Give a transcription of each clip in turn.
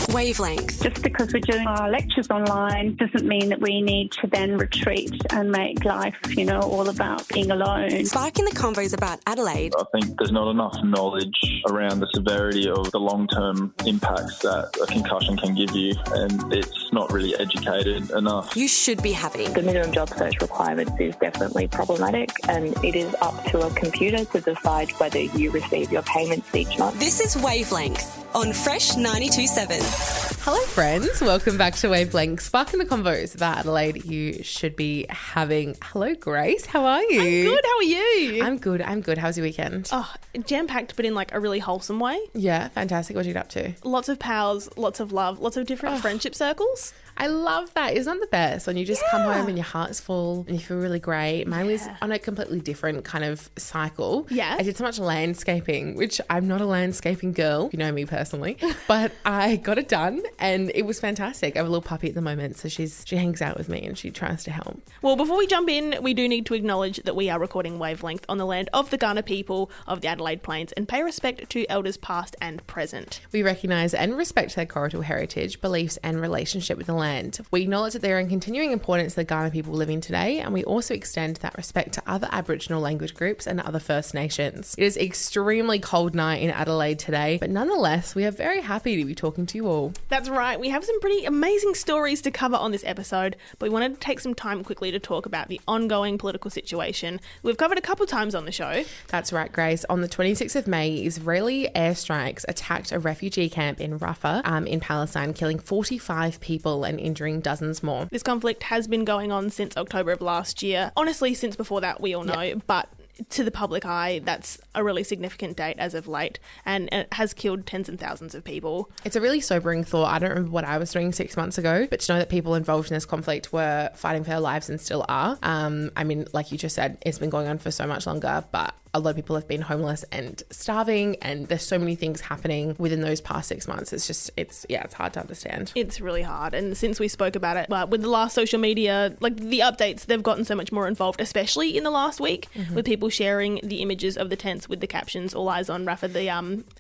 Wavelength. Just because we're doing our lectures online doesn't mean that we need to then retreat and make life, all about being alone. Sparking the convos about Adelaide. I think there's not enough knowledge around the severity of the long-term impacts that a concussion can give you, and it's not really educated enough. You should be having. The minimum job search requirements is definitely problematic, and it is up to a computer to decide whether you receive your payments each month. This is Wavelength on Fresh 92.7. Hello friends, welcome back to Wavelength, sparking the convos about Adelaide you should be having. Hello Grace, how are you? I'm good, how are you? I'm good. How was your weekend? Oh, jam-packed but in like a really wholesome way. Yeah, fantastic. What did you get up to? Lots of pals, lots of love, lots of different friendship circles. I love that. Isn't that the best? When you just come home and your heart's full and you feel really great. Mine was on a completely different kind of cycle. Yeah. I did so much landscaping, which I'm not a landscaping girl, you know me personally, but I got it done and it was fantastic. I have a little puppy at the moment, so she hangs out with me and she tries to help. Well, before we jump in, we do need to acknowledge that we are recording Wavelength on the land of the Kaurna people of the Adelaide Plains and pay respect to elders past and present. We recognise and respect their cultural heritage, beliefs and relationship with the land. We acknowledge that they are in continuing importance to the Kaurna people living today, and we also extend that respect to other Aboriginal language groups and other First Nations. It is an extremely cold night in Adelaide today, but nonetheless, we are very happy to be talking to you all. That's right. We have some pretty amazing stories to cover on this episode, but we wanted to take some time quickly to talk about the ongoing political situation we've covered a couple times on the show. That's right, Grace. On the 26th of May, Israeli airstrikes attacked a refugee camp in Rafah in Palestine, killing 45 people and injuring dozens more. This conflict has been going on since October of last year. Honestly, since before that, we all know, but to the public eye, that's a really significant date as of late, and it has killed tens and thousands of people. It's a really sobering thought. I don't remember what I was doing 6 months ago, but to know that people involved in this conflict were fighting for their lives and still are. I mean, like you just said, it's been going on for so much longer, but a lot of people have been homeless and starving, and there's so many things happening within those past 6 months. It's hard to understand. It's really hard. And since we spoke about it, with the last social media, like the updates, they've gotten so much more involved, especially in the last week, with people sharing the images of the tents with the captions, "All eyes on Rafah," the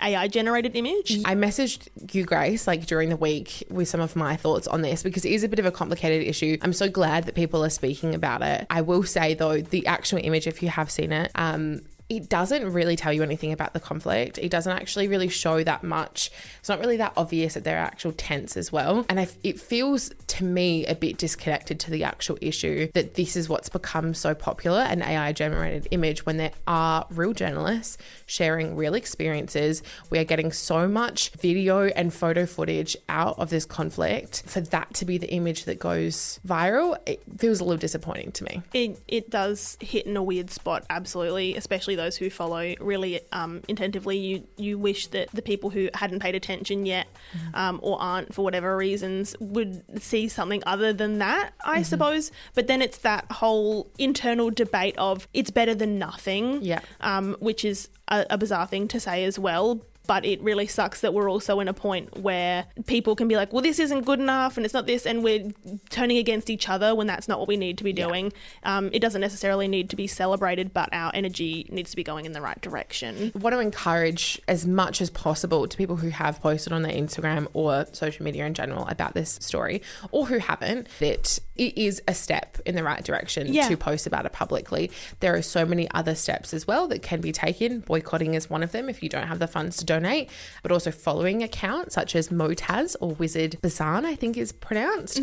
AI generated image. I messaged you, Grace, during the week with some of my thoughts on this, because it is a bit of a complicated issue. I'm so glad that people are speaking about it. I will say though, the actual image, if you have seen it, it doesn't really tell you anything about the conflict. It doesn't actually really show that much. It's not really that obvious that there are actual tents as well. And it feels to me a bit disconnected to the actual issue that this is what's become so popular, an AI generated image, when there are real journalists sharing real experiences. We are getting so much video and photo footage out of this conflict. For that to be the image that goes viral, it feels a little disappointing to me. It does hit in a weird spot, absolutely, especially those who follow really attentively. You wish that the people who hadn't paid attention yet or aren't for whatever reasons would see something other than that, I suppose. But then it's that whole internal debate of it's better than nothing, which is a bizarre thing to say as well. But it really sucks that we're also in a point where people can be like, well, this isn't good enough and it's not this, and we're turning against each other when that's not what we need to be doing. It doesn't necessarily need to be celebrated, but our energy needs to be going in the right direction. I want to encourage as much as possible to people who have posted on their Instagram or social media in general about this story, or who haven't, that it is a step in the right direction to post about it publicly. There are so many other steps as well that can be taken. Boycotting is one of them if you don't have the funds to donate, but also following accounts such as Motaz or Wizard Bazan, I think is pronounced.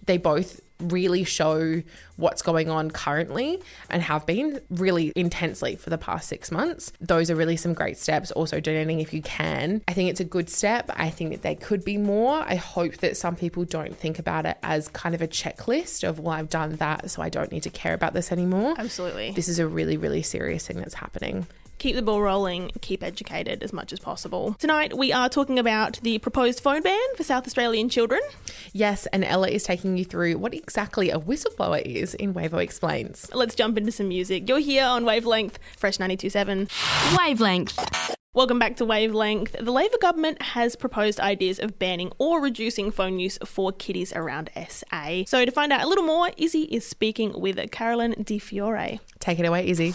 They both really show what's going on currently and have been really intensely for the past 6 months. Those are really some great steps. Also donating if you can. I think it's a good step. I think that there could be more. I hope that some people don't think about it as kind of a checklist of, well, I've done that, so I don't need to care about this anymore. Absolutely. This is a really, really serious thing that's happening. Keep the ball rolling, keep educated as much as possible. Tonight, we are talking about the proposed phone ban for South Australian children. Yes, and Ella is taking you through what exactly a whistleblower is in Wavo Explains. Let's jump into some music. You're here on Wavelength, Fresh 92.7. Wavelength. Welcome back to Wavelength. The Labor government has proposed ideas of banning or reducing phone use for kiddies around SA. So to find out a little more, Izzy is speaking with Carolyn Di Fiore. Take it away, Izzy.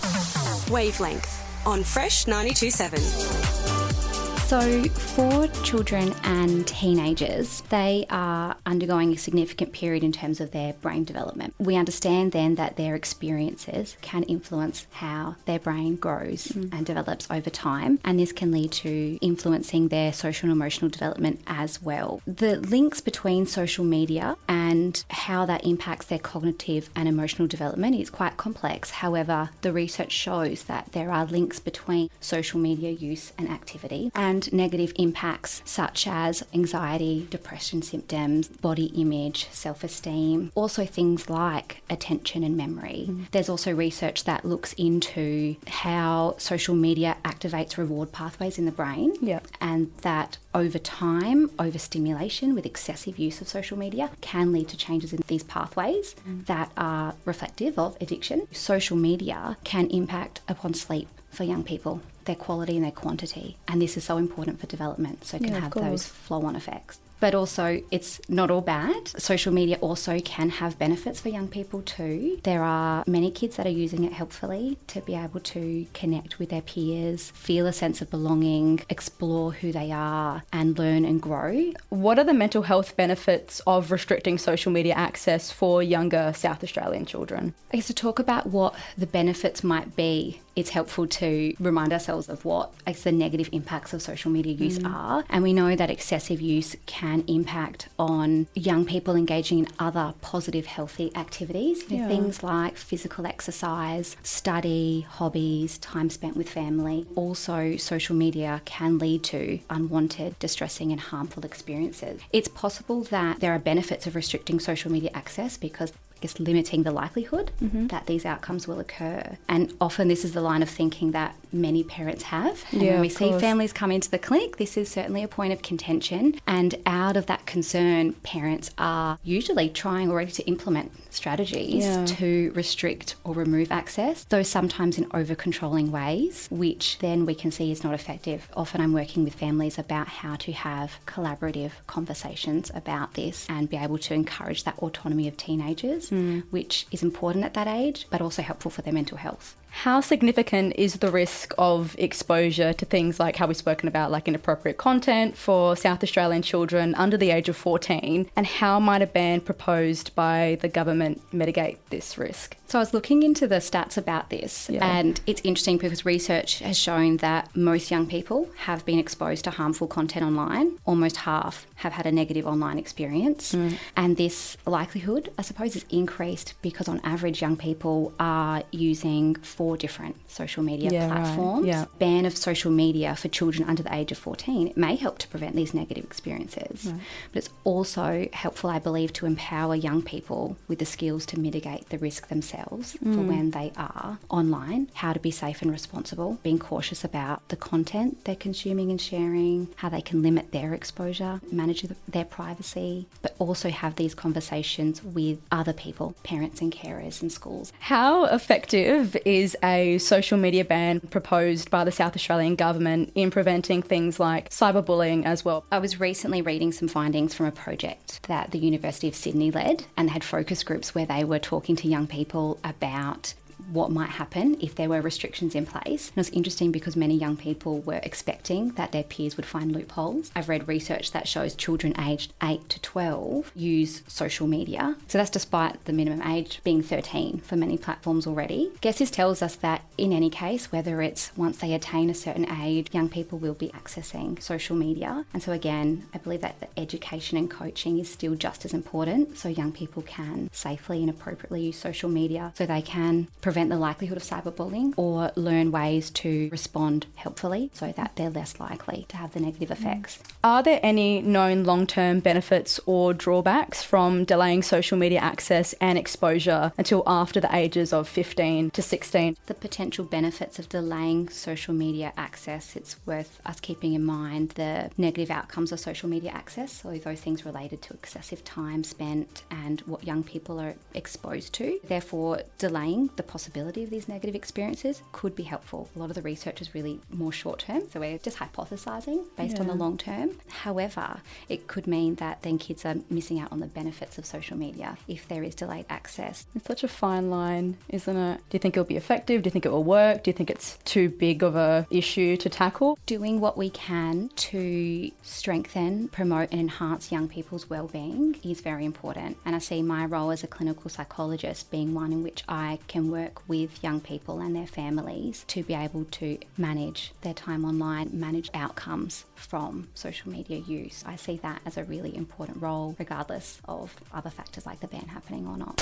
Wavelength on Fresh 92.7. So for children and teenagers, they are undergoing a significant period in terms of their brain development. We understand then that their experiences can influence how their brain grows and develops over time, and this can lead to influencing their social and emotional development as well. The links between social media and how that impacts their cognitive and emotional development is quite complex. However, the research shows that there are links between social media use and activity and negative impacts such as anxiety, depression symptoms, body image, self-esteem, also things like attention and memory. There's also research that looks into how social media activates reward pathways in the brain, and that over time, overstimulation with excessive use of social media can lead to changes in these pathways that are reflective of addiction. Social media can impact upon sleep for young people, their quality and their quantity. And this is so important for development, so it can have those flow-on effects. But also, it's not all bad. Social media also can have benefits for young people too. There are many kids that are using it helpfully to be able to connect with their peers, feel a sense of belonging, explore who they are, and learn and grow. What are the mental health benefits of restricting social media access for younger South Australian children? I guess to talk about what the benefits might be, it's helpful to remind ourselves of what the negative impacts of social media use are. And we know that excessive use can impact on young people engaging in other positive, healthy activities. Things like physical exercise, study, hobbies, time spent with family. Also, social media can lead to unwanted, distressing and harmful experiences. It's possible that there are benefits of restricting social media access because limiting the likelihood that these outcomes will occur. And often this is the line of thinking that many parents have. And when we see families come into the clinic, this is certainly a point of contention. And out of that concern, parents are usually trying already to implement strategies to restrict or remove access, though sometimes in over-controlling ways, which then we can see is not effective. Often I'm working with families about how to have collaborative conversations about this and be able to encourage that autonomy of teenagers, which is important at that age, but also helpful for their mental health. How significant is the risk of exposure to things like how we've spoken about, like inappropriate content for South Australian children under the age of 14? And how might a ban proposed by the government mitigate this risk? So I was looking into the stats about this, and it's interesting because research has shown that most young people have been exposed to harmful content online. Almost half have had a negative online experience. And this likelihood, I suppose, is increased because on average young people are using 4 different social media platforms. Ban of social media for children under the age of 14, it may help to prevent these negative experiences. But it's also helpful, I believe, to empower young people with the skills to mitigate the risk themselves for when they are online, how to be safe and responsible, being cautious about the content they're consuming and sharing, how they can limit their exposure, manage their privacy, but also have these conversations with other people, parents and carers and schools. How effective is a social media ban proposed by the South Australian government in preventing things like cyberbullying as well? I was recently reading some findings from a project that the University of Sydney led, and they had focus groups where they were talking to young people about what might happen if there were restrictions in place. And it was interesting because many young people were expecting that their peers would find loopholes. I've read research that shows children aged 8 to 12 use social media. So that's despite the minimum age being 13 for many platforms already. I guess this tells us that in any case, whether it's once they attain a certain age, young people will be accessing social media. And so again, I believe that the education and coaching is still just as important so young people can safely and appropriately use social media so they can prevent the likelihood of cyberbullying or learn ways to respond helpfully so that they're less likely to have the negative effects. Are there any known long-term benefits or drawbacks from delaying social media access and exposure until after the ages of 15 to 16? The potential benefits of delaying social media access, it's worth us keeping in mind the negative outcomes of social media access, so those things related to excessive time spent and what young people are exposed to. Therefore, delaying the possibility possibility of these negative experiences could be helpful. A lot of the research is really more short term, so we're just hypothesising based on the long term. However, it could mean that then kids are missing out on the benefits of social media if there is delayed access. It's such a fine line, isn't it? Do you think it'll be effective? Do you think it will work? Do you think it's too big of a issue to tackle? Doing what we can to strengthen, promote and enhance young people's wellbeing is very important. And I see my role as a clinical psychologist being one in which I can work with young people and their families to be able to manage their time online, manage outcomes from social media use. I see that as a really important role, regardless of other factors like the ban happening or not.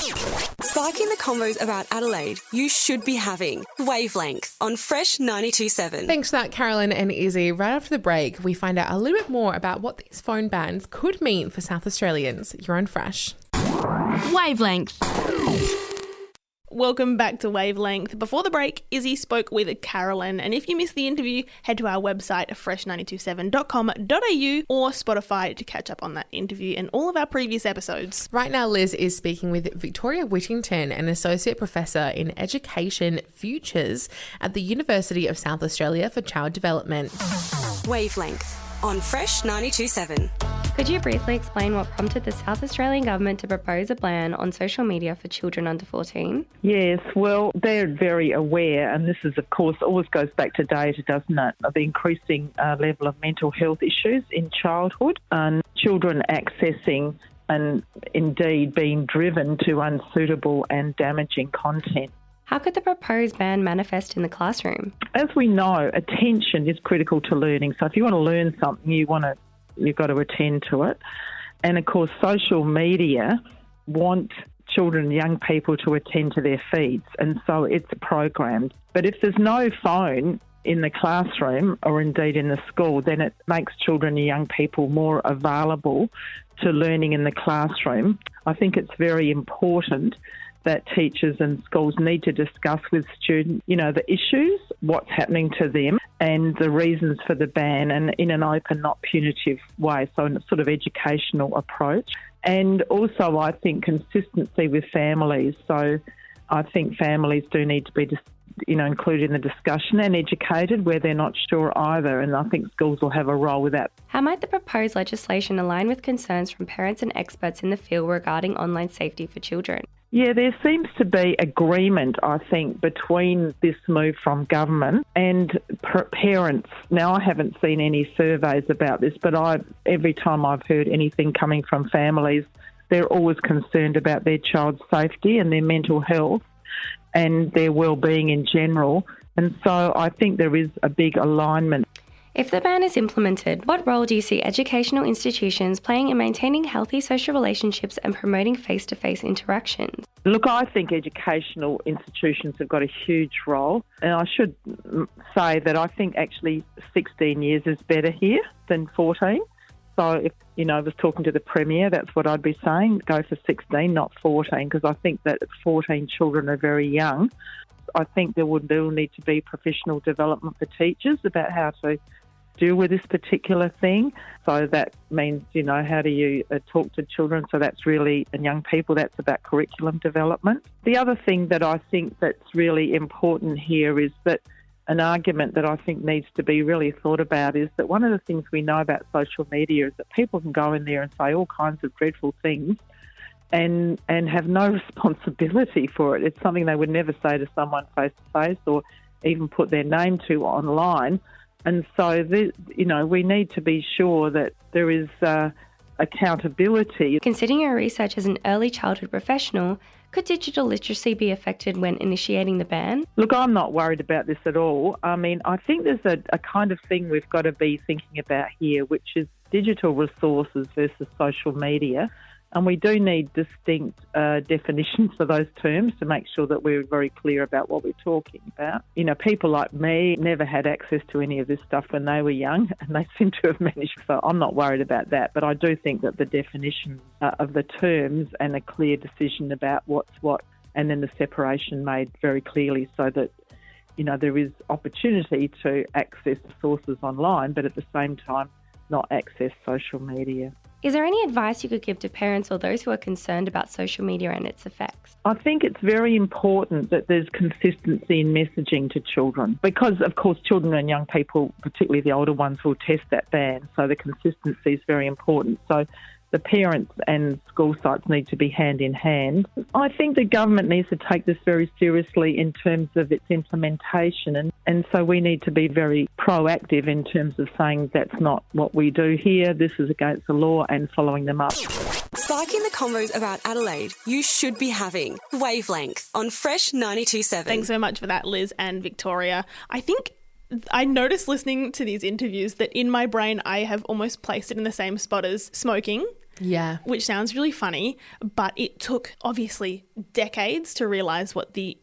Sparking the convos about Adelaide you should be having. Wavelength on Fresh 92.7. Thanks for that, Carolyn and Izzy. Right after the break, we find out a little bit more about what these phone bans could mean for South Australians. You're on Fresh. Wavelength. Welcome back to Wavelength. Before the break, Izzy spoke with Carolyn, and if you missed the interview, head to our website fresh927.com.au or Spotify to catch up on that interview and all of our previous episodes. Right now, Liz is speaking with Victoria Whittington, an Associate Professor in Education Futures at the University of South Australia for Child Development. Wavelength on Fresh 92.7. Could you briefly explain what prompted the South Australian Government to propose a ban on social media for children under 14? Yes, well, they're very aware, and this is, of course, always goes back to data, doesn't it, of the increasing level of mental health issues in childhood and children accessing and indeed being driven to unsuitable and damaging content. How could the proposed ban manifest in the classroom? As we know, attention is critical to learning. So if you want to learn something, you've got to attend to it. And of course, social media want children and young people to attend to their feeds, and so it's programmed. But if there's no phone in the classroom or indeed in the school, then it makes children and young people more available to learning in the classroom. I think it's very important that teachers and schools need to discuss with students, the issues, what's happening to them and the reasons for the ban, and in an open, not punitive way, so in a sort of educational approach. And also I think consistency with families. So I think families do need to be included in the discussion and educated where they're not sure either, and I think schools will have a role with that. How might the proposed legislation align with concerns from parents and experts in the field regarding online safety for children? Yeah, there seems to be agreement, I think, between this move from government and parents. Now, I haven't seen any surveys about this, but every time I've heard anything coming from families, they're always concerned about their child's safety and their mental health and their well-being in general. And so I think there is a big alignment. If the ban is implemented, what role do you see educational institutions playing in maintaining healthy social relationships and promoting face-to-face interactions? Look, I think educational institutions have got a huge role. And I should say that I think actually 16 years is better here than 14. So if, I was talking to the Premier, that's what I'd be saying, go for 16, not 14, because I think that 14 children are very young. I think there will need to be professional development for teachers about how to deal with this particular thing. So that means, how do you talk to children? So that's really, and young people, that's about curriculum development. The other thing that I think that's really important here is that an argument that I think needs to be really thought about is that one of the things we know about social media is that people can go in there and say all kinds of dreadful things and have no responsibility for it. It's something they would never say to someone face to face or even put their name to online. And so, we need to be sure that there is accountability. Considering your research as an early childhood professional, could digital literacy be affected when initiating the ban? Look, I'm not worried about this at all. I mean, I think there's a kind of thing we've got to be thinking about here, which is digital resources versus social media. And we do need distinct definitions for those terms to make sure that we're very clear about what we're talking about. People like me never had access to any of this stuff when they were young, and they seem to have managed. So I'm not worried about that. But I do think that the definition of the terms and a clear decision about what's what, and then the separation made very clearly so that, there is opportunity to access sources online, but at the same time not access social media. Is there any advice you could give to parents or those who are concerned about social media and its effects? I think it's very important that there's consistency in messaging to children because, of course, children and young people, particularly the older ones, will test that ban. So the consistency is very important. So the parents and school sites need to be hand in hand. I think the government needs to take this very seriously in terms of its implementation, and so we need to be very proactive in terms of saying that's not what we do here, this is against the law, and following them up. Sparking the convos about Adelaide you should be having. Wavelength on Fresh 92.7. Thanks so much for that, Liz and Victoria. I think I noticed listening to these interviews that in my brain I have almost placed it in the same spot as smoking. Yeah. Which sounds really funny, but it took obviously decades to realise what the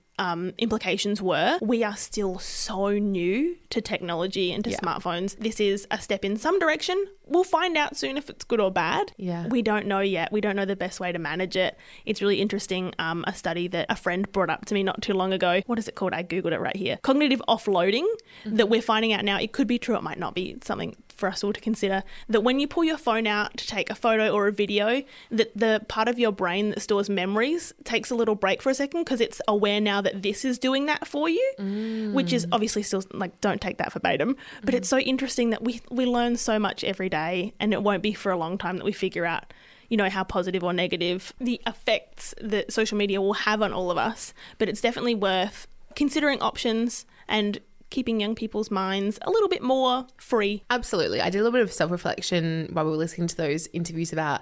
implications were. We are still so new to technology and to smartphones. This is a step in some direction. We'll find out soon if it's good or bad. Yeah. We don't know yet. We don't know the best way to manage it. It's really interesting, a study that a friend brought up to me not too long ago. What is it called? I Googled it right here. Cognitive offloading, that we're finding out now. It could be true, it might not be. It's something for us all to consider, that when you pull your phone out to take a photo or a video, that the part of your brain that stores memories takes a little break for a second because it's aware now that this is doing that for you, which is obviously still, like, don't take that verbatim. But it's so interesting that we learn so much every day, and it won't be for a long time that we figure out, you know, how positive or negative the effects that social media will have on all of us. But it's definitely worth considering options and keeping young people's minds a little bit more free. Absolutely. I did a little bit of self-reflection while we were listening to those interviews about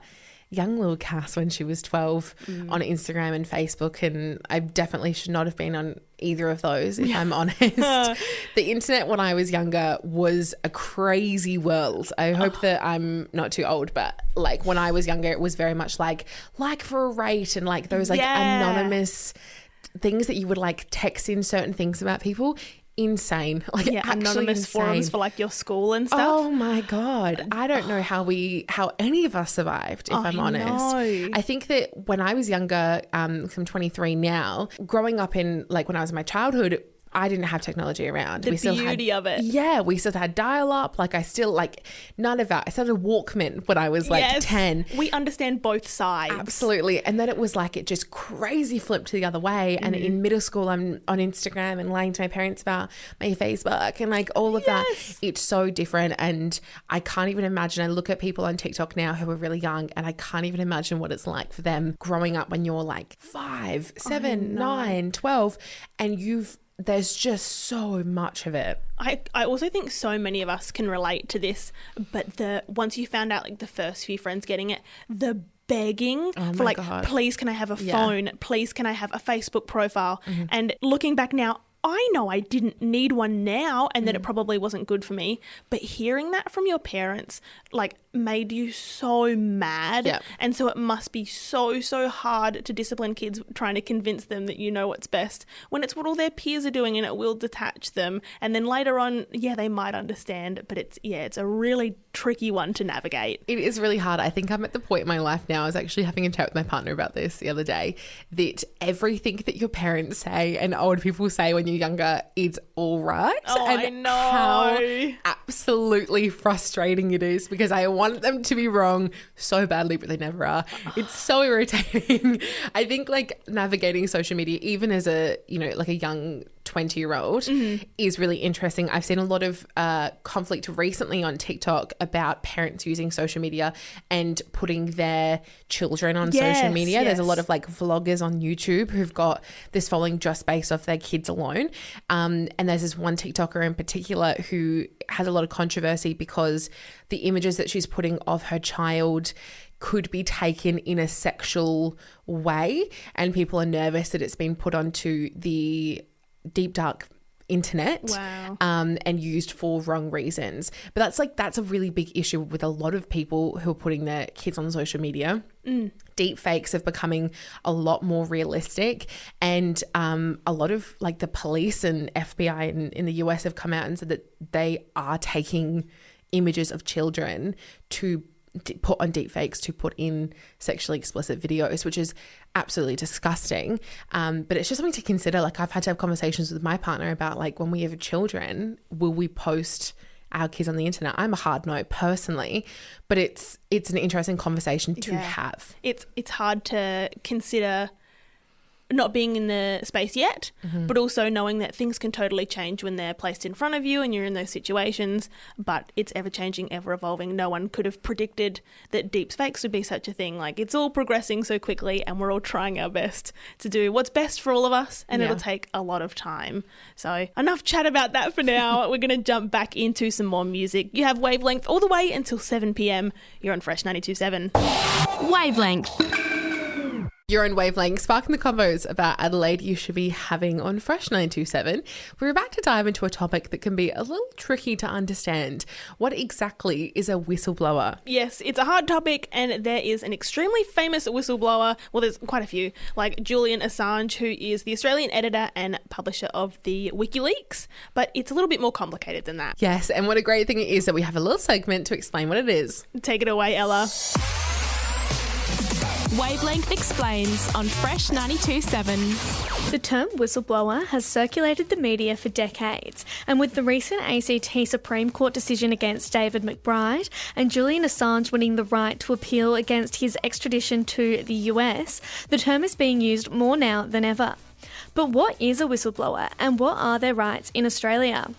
young little Cass when she was 12 on Instagram and Facebook, and I definitely should not have been on either of those, if I'm honest. The internet when I was younger was a crazy world. I hope that I'm not too old, but like when I was younger, it was very much like for a rate and like those like anonymous things that you would like text in certain things about people. Insane. Like anonymous insane. Forums for like your school and stuff. Oh my God. I don't know how any of us survived, if I'm honest. I think that when I was younger, I'm 23 now, growing up in like when I was in my childhood, I didn't have technology around. The beauty of it. Yeah, we still had dial-up. Like I still like none of that. I started a Walkman when I was like 10. We understand both sides. Absolutely. And then it was like it just crazy flipped the other way. And in middle school, I'm on Instagram and lying to my parents about my Facebook and like all of that. It's so different. And I can't even imagine. I look at people on TikTok now who are really young and I can't even imagine what it's like for them growing up when you're like 5, 7, 9, 12 and there's just so much of it. I also think so many of us can relate to this, but once you found out like the first few friends getting it, the begging for like, please can I have a phone? Please can I have a Facebook profile? And looking back now, I know I didn't need one now and that it probably wasn't good for me, but hearing that from your parents like made you so mad. And so it must be so hard to discipline kids trying to convince them that you know what's best when it's what all their peers are doing and it will detach them. And then later on, they might understand, but it's a really tricky one to navigate. It is really hard. I think I'm at the point in my life now, I was actually having a chat with my partner about this the other day, that everything that your parents say and old people say when you're younger is all right. And I know how absolutely frustrating it is because I want them to be wrong so badly, but they never are. It's so irritating. I think like navigating social media, even as a, like a young 20-year-old is really interesting. I've seen a lot of conflict recently on TikTok about parents using social media and putting their children on social media. There's a lot of like vloggers on YouTube who've got this following just based off their kids alone. And there's this one TikToker in particular who has a lot of controversy because the images that she's putting of her child could be taken in a sexual way, and people are nervous that it's been put onto the deep dark internet and used for wrong reasons. But that's a really big issue with a lot of people who are putting their kids on social media. Deep fakes are becoming a lot more realistic, and a lot of like the police and FBI in the US have come out and said that they are taking images of children to put on deep fakes to put in sexually explicit videos, which is absolutely disgusting. But it's just something to consider. Like I've had to have conversations with my partner about like when we have children, will we post our kids on the internet. I'm a hard no personally, but it's an interesting conversation to have. It's hard to consider not being in the space yet, but also knowing that things can totally change when they're placed in front of you and you're in those situations, but it's ever-changing, ever-evolving. No one could have predicted that deepfakes would be such a thing. Like, it's all progressing so quickly and we're all trying our best to do what's best for all of us, and it'll take a lot of time. So enough chat about that for now. We're going to jump back into some more music. You have Wavelength all the way until 7 p.m. You're on Fresh 92.7. Wavelength. You're on Wavelength, sparking the combos about Adelaide you should be having on Fresh 92.7. We're about to dive into a topic that can be a little tricky to understand. What exactly is a whistleblower? Yes, it's a hard topic, and there is an extremely famous whistleblower. Well, there's quite a few, like Julian Assange, who is the Australian editor and publisher of the WikiLeaks, but it's a little bit more complicated than that. Yes, and what a great thing it is that we have a little segment to explain what it is. Take it away, Ella. Wavelength explains on Fresh 92.7. The term whistleblower has circulated the media for decades, and with the recent ACT Supreme Court decision against David McBride and Julian Assange winning the right to appeal against his extradition to the US, the term is being used more now than ever. But what is a whistleblower, and what are their rights in Australia?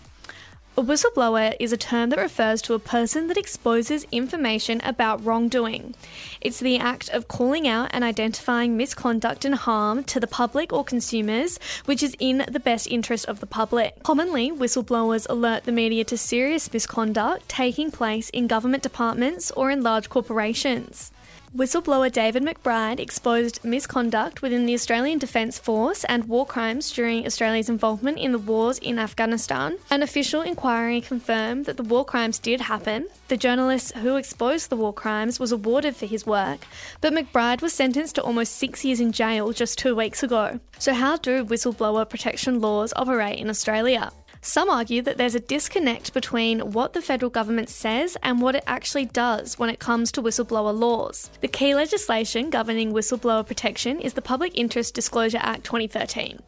A whistleblower is a term that refers to a person that exposes information about wrongdoing. It's the act of calling out and identifying misconduct and harm to the public or consumers, which is in the best interest of the public. Commonly, whistleblowers alert the media to serious misconduct taking place in government departments or in large corporations. Whistleblower David McBride exposed misconduct within the Australian Defence Force and war crimes during Australia's involvement in the wars in Afghanistan. An official inquiry confirmed that the war crimes did happen. The journalist who exposed the war crimes was awarded for his work, but McBride was sentenced to almost 6 years in jail just 2 weeks ago. So how do whistleblower protection laws operate in Australia? Some argue that there's a disconnect between what the federal government says and what it actually does when it comes to whistleblower laws. The key legislation governing whistleblower protection is the Public Interest Disclosure Act 2013.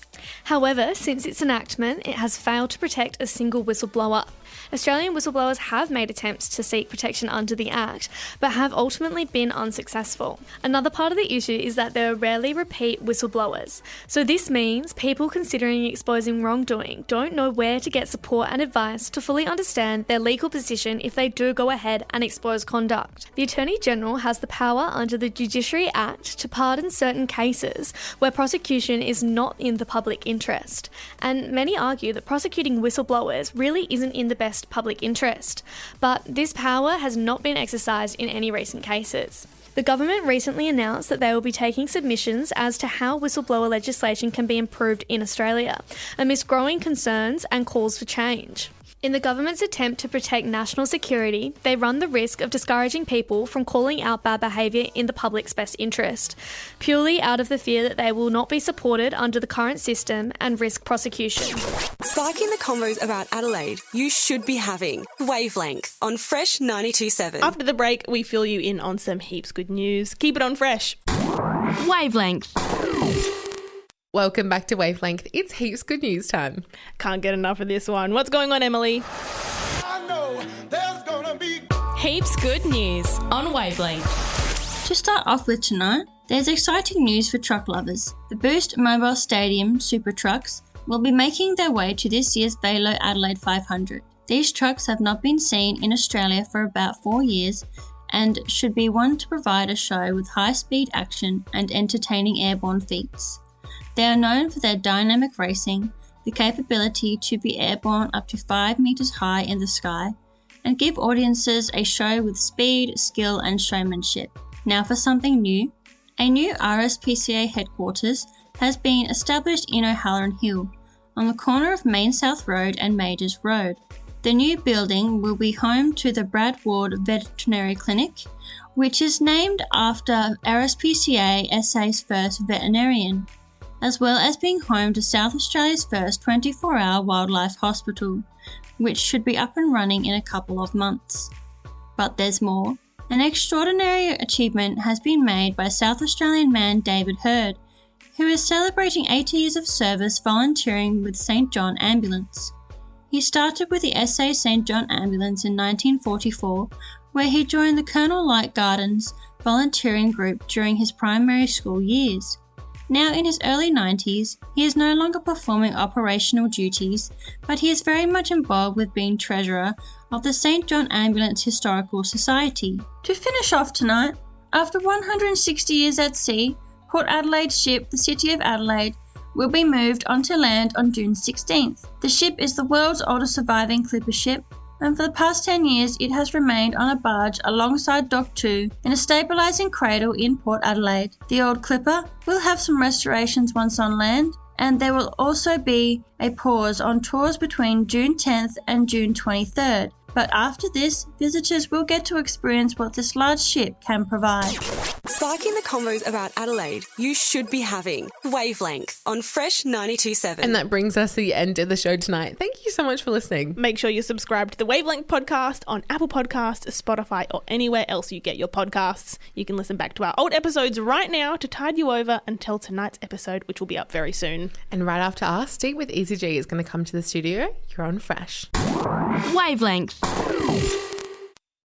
However, since its enactment, it has failed to protect a single whistleblower. Australian whistleblowers have made attempts to seek protection under the Act, but have ultimately been unsuccessful. Another part of the issue is that there are rarely repeat whistleblowers. So this means people considering exposing wrongdoing don't know where to get support and advice to fully understand their legal position if they do go ahead and expose conduct. The Attorney General has the power under the Judiciary Act to pardon certain cases where prosecution is not in the public interest, and many argue that prosecuting whistleblowers really isn't in the best public interest, but this power has not been exercised in any recent cases. The government recently announced that they will be taking submissions as to how whistleblower legislation can be improved in Australia, amidst growing concerns and calls for change. In the government's attempt to protect national security, they run the risk of discouraging people from calling out bad behaviour in the public's best interest, purely out of the fear that they will not be supported under the current system and risk prosecution. Sparking the convos about Adelaide you should be having. Wavelength on Fresh 92.7. After the break, we fill you in on some heaps good news. Keep it on Fresh. Wavelength. Welcome back to Wavelength. It's heaps good news time. Can't get enough of this one. What's going on, Emily? I know there's gonna be Heaps good news on Wavelength. To start off with tonight, there's exciting news for truck lovers. The Boost Mobile Stadium Super Trucks will be making their way to this year's Velo Adelaide 500. These trucks have not been seen in Australia for about 4 years and should be one to provide a show with high-speed action and entertaining airborne feats. They are known for their dynamic racing, the capability to be airborne up to 5 metres high in the sky, and give audiences a show with speed, skill and showmanship. Now for something new. A new RSPCA headquarters has been established in O'Halloran Hill, on the corner of Main South Road and Majors Road. The new building will be home to the Brad Ward Veterinary Clinic, which is named after RSPCA SA's first veterinarian, as well as being home to South Australia's first 24-hour wildlife hospital, which should be up and running in a couple of months. But there's more. An extraordinary achievement has been made by South Australian man David Hurd, who is celebrating 80 years of service volunteering with St John Ambulance. He started with the SA St. John Ambulance in 1944, where he joined the Colonel Light Gardens volunteering group during his primary school years. Now in his early 90s, he is no longer performing operational duties, but he is very much involved with being treasurer of the St. John Ambulance Historical Society. To finish off tonight, after 160 years at sea, Port Adelaide's ship, the City of Adelaide, will be moved onto land on June 16th. The ship is the world's oldest surviving clipper ship, and for the past 10 years it has remained on a barge alongside Dock 2 in a stabilising cradle in Port Adelaide. The old clipper will have some restorations once on land, and there will also be a pause on tours between June 10th and June 23rd. But after this, visitors will get to experience what this large ship can provide. Sparking the convos about Adelaide you should be having. Wavelength on Fresh 92.7. And that brings us to the end of the show tonight. Thank you so much for listening. Make sure you subscribe to the Wavelength podcast on Apple Podcasts, Spotify, or anywhere else you get your podcasts. You can listen back to our old episodes right now to tide you over until tonight's episode, which will be up very soon. And right after us, Deep with Easy G is going to come to the studio. You're on Fresh. Wavelength.